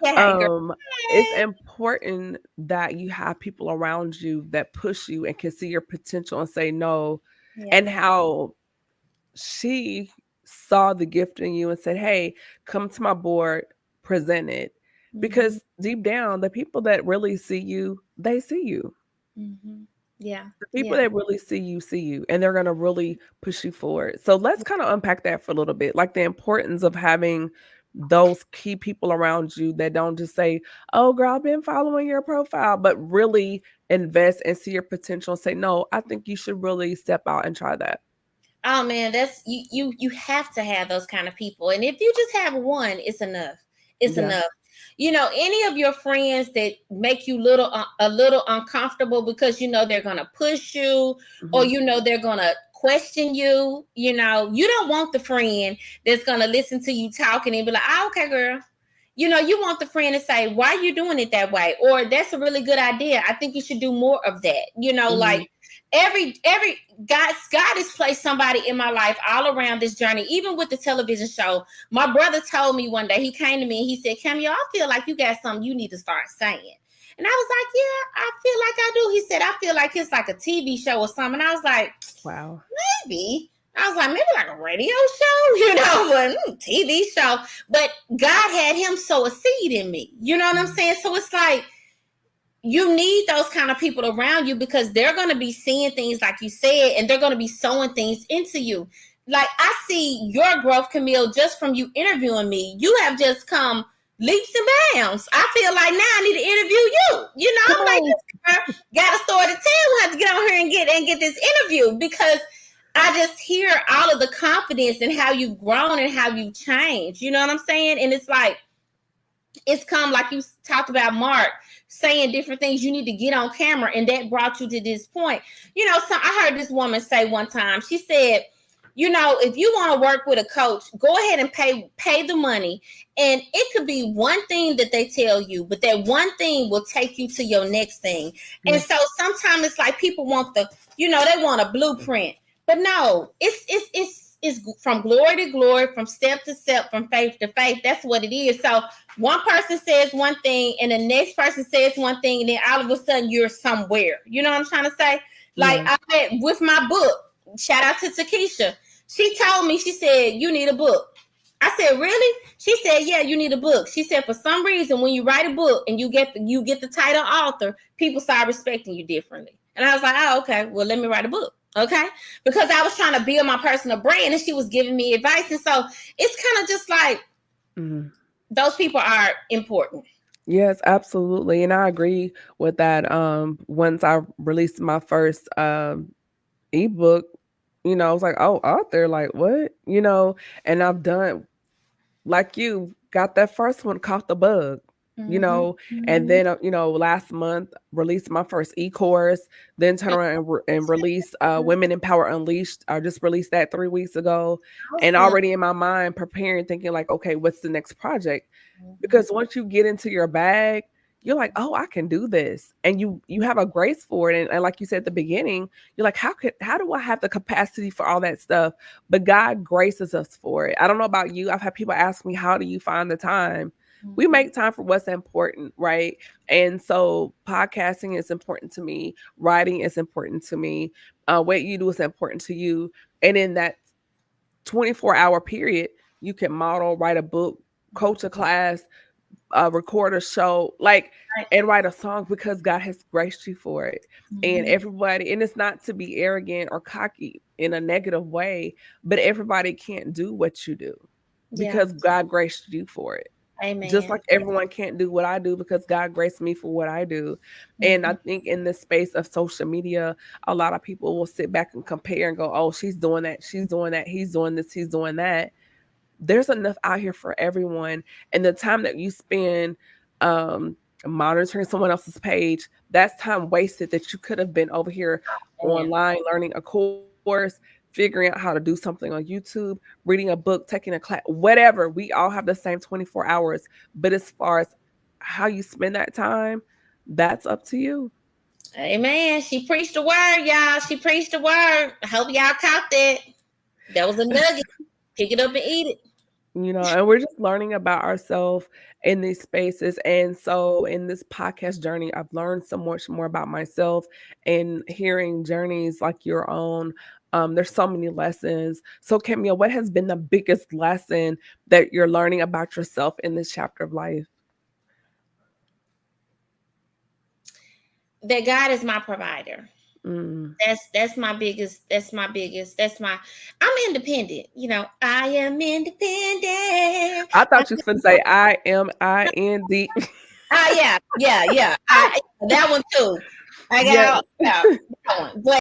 Yeah, girl. Um, it's important that you have people around you that push you and can see your potential and say no, Yeah. and how she saw the gift in you and said, "Hey, come to my board, present it." Mm-hmm. Because deep down, the people that really see you, they see you. Mm-hmm. Yeah. The people Yeah. that really see you, and they're gonna really push you forward. So let's kind of unpack that for a little bit, like the importance of having those key people around you that don't just say, "Oh, girl, I've been following your profile," but really invest and see your potential and say, "No, I think you should really step out and try that." Oh man, that's you have to have those kind of people. And if you just have one, it's enough. It's Yeah. enough. You know, any of your friends that make you a little uncomfortable because you know they're going to push you, or Hmm. you know they're going to question you, you know, you don't want the friend that's going to listen to you talking and be like, "Oh, okay, girl." You know, you want the friend to say, "Why are you doing it that way?" Or, "That's a really good idea. I think you should do more of that." You know, Hmm. like every God has placed somebody in my life all around this journey, even with the television show. My brother told me one day, he came to me and he said, "Cameo, I feel like you got something you need to start saying." And I was like, "Yeah, I feel like I do." He said, "I feel like it's like a TV show or something." And I was like, Wow. maybe. I was like, maybe like a radio show, you know, but TV show. But God had him sow a seed in me. You know what I'm Mhm. saying? So it's like, you need those kind of people around you because they're going to be seeing things like you said, and they're going to be sowing things into you. Like, I see your growth, Camille, just from you interviewing me. You have just come leaps and bounds. I feel like now I need to interview you. You know, Come I'm like, on. this girl got a story to tell. We have to get on here and get this interview, because I just hear all of the confidence and how you've grown and how you've changed. You know what I'm saying? And it's like, it's come like you talked about Mark saying different things. You need to get on camera, and that brought you to this point. You know, so I heard this woman say one time, she said, you know, if you want to work with a coach, go ahead and pay the money. And it could be one thing that they tell you, but that one thing will take you to your next thing. And Yeah. so sometimes it's like people want you know, they want a blueprint. But no, it's from glory to glory, from step to step, from faith to faith. That's what it is. So one person says one thing and the next person says one thing, and then all of a sudden you're somewhere. You know what I'm trying to say? Like, Yeah. I met with my book. Shout out to Takesha. She told me, she said, "You need a book." I said, "Really?" She said, "Yeah, you need a book." She said, "For some reason, when you write a book and you get the title author, people start respecting you differently." And I was like, "Oh, okay. Well, let me write a book." Okay. Because I was trying to build my personal brand and she was giving me advice. And so it's kind of just like, Mhm. those people are important. Yes, absolutely. And I agree with that. Once I released my first ebook, I was like, "Oh, author, like what?" And I've done like you got that first one, caught the bug, you Mm-hmm. know, and Mm-hmm. then last month released my first e-course, then turn around and release Women Empower Unleashed. I just released that 3 weeks ago, and Awesome. already in my mind preparing, thinking like, okay, what's the next project? Mm-hmm. Because once you get into your bag, you're like, oh, I can do this, and you have a grace for it, and like you said at the beginning, you're like, how do I have the capacity for all that stuff? But God graces us for it. I don't know about you. I've had people ask me, how do you find the time? We Mm-hmm. make time for what's important, right? And so podcasting is important to me. Writing is important to me. What you do is important to you. And in that 24-hour period, you can model, write a book, coach a class, record a show, like, Right. and write a song because God has graced you for it. And Mm-hmm. everybody, and it's not to be arrogant or cocky in a negative way, but everybody can't do what you do Yeah. because God graced you for it. Just Amen. like everyone can't do what I do because God graced me for what I do. And I Mm-hmm. think in this space of social media, a lot of people will sit back and compare and go, oh, she's doing that, she's doing that, he's doing this, he's doing that. There's enough out here for everyone. And the time that you spend monitoring someone else's page, that's time wasted that you could have been over here Man. online learning a course, figuring out how to do something on YouTube, reading a book, taking a class, whatever. We all have the same 24 hours. But as far as how you spend that time, that's up to you. Amen. She preached the word, y'all. She preached the word. I hope y'all caught that. That was a nugget. Pick it up and eat it. And we're just learning about ourselves in these spaces. And so in this podcast journey, I've learned so much more about myself, and hearing journeys like your own. There's so many lessons. So Camille, what has been the biggest lesson that you're learning about yourself in this chapter of life? That God is my provider. Mm. That's my biggest. I'm independent. I am independent. I thought you was going to say IMIND. Yeah. That one too. I Yeah. got that one. But